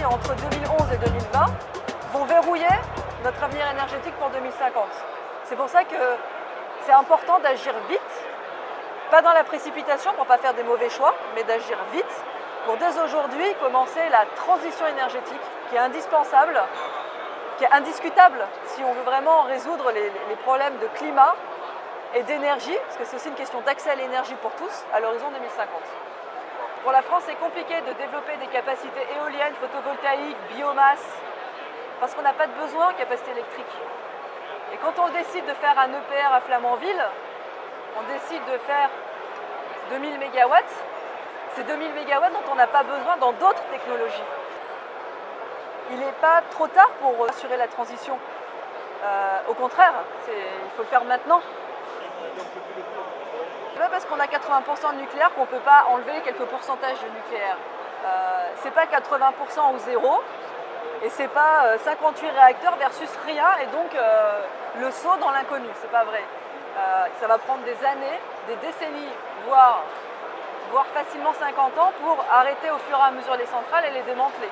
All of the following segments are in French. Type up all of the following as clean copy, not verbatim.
pris entre 2011 et 2020 vont verrouiller notre avenir énergétique pour 2050. C'est pour ça que c'est important d'agir vite, pas dans la précipitation pour ne pas faire des mauvais choix, mais d'agir vite pour dès aujourd'hui commencer la transition énergétique qui est indispensable, qui est indiscutable si on veut vraiment résoudre les problèmes de climat et d'énergie, parce que c'est aussi une question d'accès à l'énergie pour tous à l'horizon 2050. Pour la France, c'est compliqué de développer des capacités éoliennes, photovoltaïques, biomasse, parce qu'on n'a pas de besoin en capacité électrique. Et quand on décide de faire un EPR à Flamanville, on décide de faire 2000 MW, c'est 2000 MW dont on n'a pas besoin dans d'autres technologies. Il n'est pas trop tard pour assurer la transition. Au contraire, il faut le faire maintenant. C'est pas parce qu'on a 80% de nucléaire qu'on ne peut pas enlever quelques pourcentages de nucléaire. C'est pas 80% ou zéro, et c'est pas 58 réacteurs versus rien, et donc le saut dans l'inconnu, c'est pas vrai. Ça va prendre des années, des décennies, voire facilement 50 ans pour arrêter au fur et à mesure les centrales et les démanteler.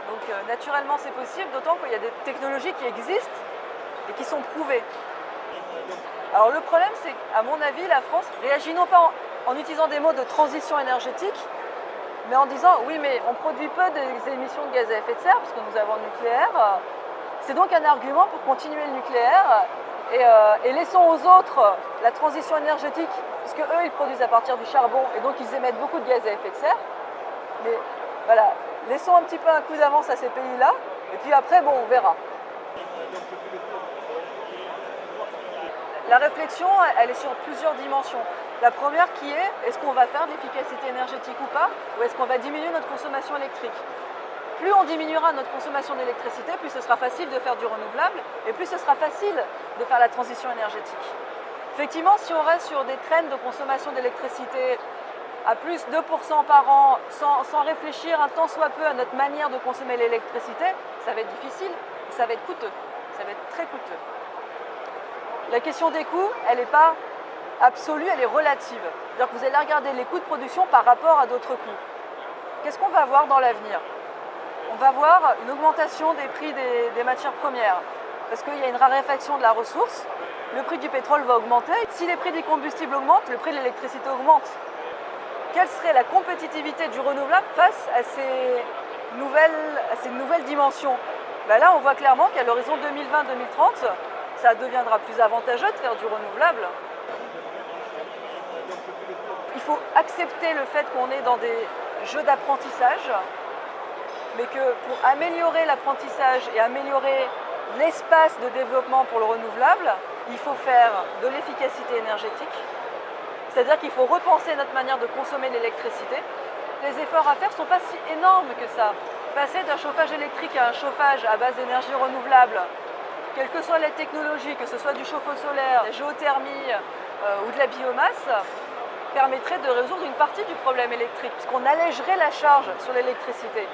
Donc naturellement c'est possible, d'autant qu'il y a des technologies qui existent et qui sont prouvées. Alors le problème c'est qu'à mon avis la France réagit non pas en utilisant des mots de transition énergétique, mais en disant oui mais on produit peu des émissions de gaz à effet de serre parce que nous avons le nucléaire. C'est donc un argument pour continuer le nucléaire et laissons aux autres la transition énergétique, puisque eux ils produisent à partir du charbon et donc ils émettent beaucoup de gaz à effet de serre. Mais voilà, laissons un petit peu un coup d'avance à ces pays-là, et puis après, bon, on verra. La réflexion, elle est sur plusieurs dimensions. La première qui est, est-ce qu'on va faire de l'efficacité énergétique ou pas, ou est-ce qu'on va diminuer notre consommation électrique? Plus on diminuera notre consommation d'électricité, plus ce sera facile de faire du renouvelable, et plus ce sera facile de faire la transition énergétique. Effectivement, si on reste sur des trends de consommation d'électricité à plus 2% par an, sans réfléchir un tant soit peu à notre manière de consommer l'électricité, ça va être difficile, ça va être coûteux, ça va être très coûteux. La question des coûts, elle n'est pas absolue, elle est relative. C'est-à-dire que vous allez regarder les coûts de production par rapport à d'autres coûts. Qu'est-ce qu'on va voir dans l'avenir? On va voir une augmentation des prix des matières premières, parce qu'il y a une raréfaction de la ressource, le prix du pétrole va augmenter. Si les prix des combustibles augmentent, le prix de l'électricité augmente. Quelle serait la compétitivité du renouvelable face à ces nouvelles dimensions? Ben là, on voit clairement qu'à l'horizon 2020-2030, ça deviendra plus avantageux de faire du renouvelable. Il faut accepter le fait qu'on est dans des jeux d'apprentissage, mais que pour améliorer l'apprentissage et améliorer l'espace de développement pour le renouvelable, il faut faire de l'efficacité énergétique. C'est-à-dire qu'il faut repenser notre manière de consommer l'électricité. Les efforts à faire ne sont pas si énormes que ça. Passer d'un chauffage électrique à un chauffage à base d'énergie renouvelable, quelle que soit la technologie, que ce soit du chauffe-eau solaire, la géothermie ou de la biomasse, permettrait de résoudre une partie du problème électrique, puisqu'on allégerait la charge sur l'électricité.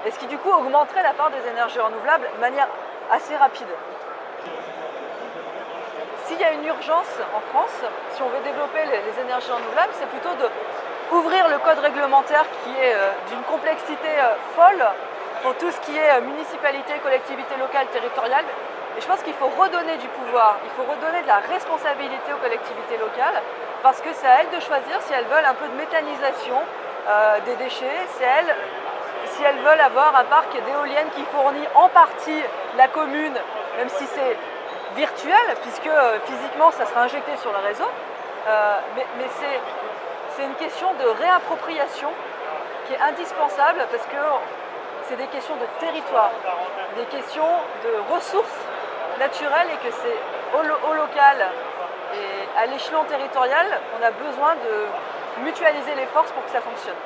Et ce qui du coup augmenterait la part des énergies renouvelables de manière assez rapide. S'il y a une urgence en France, si on veut développer les énergies renouvelables, c'est plutôt d'ouvrir le code réglementaire qui est d'une complexité folle pour tout ce qui est municipalité, collectivité locale, territoriale. Et je pense qu'il faut redonner du pouvoir, il faut redonner de la responsabilité aux collectivités locales, parce que c'est à elles de choisir si elles veulent un peu de méthanisation des déchets, si elles veulent avoir un parc d'éoliennes qui fournit en partie la commune, même si c'est virtuel, puisque physiquement ça sera injecté sur le réseau, mais c'est une question de réappropriation qui est indispensable, parce que c'est des questions de territoire, des questions de ressources naturelles, et que c'est au local et à l'échelon territorial qu'on a besoin de mutualiser les forces pour que ça fonctionne.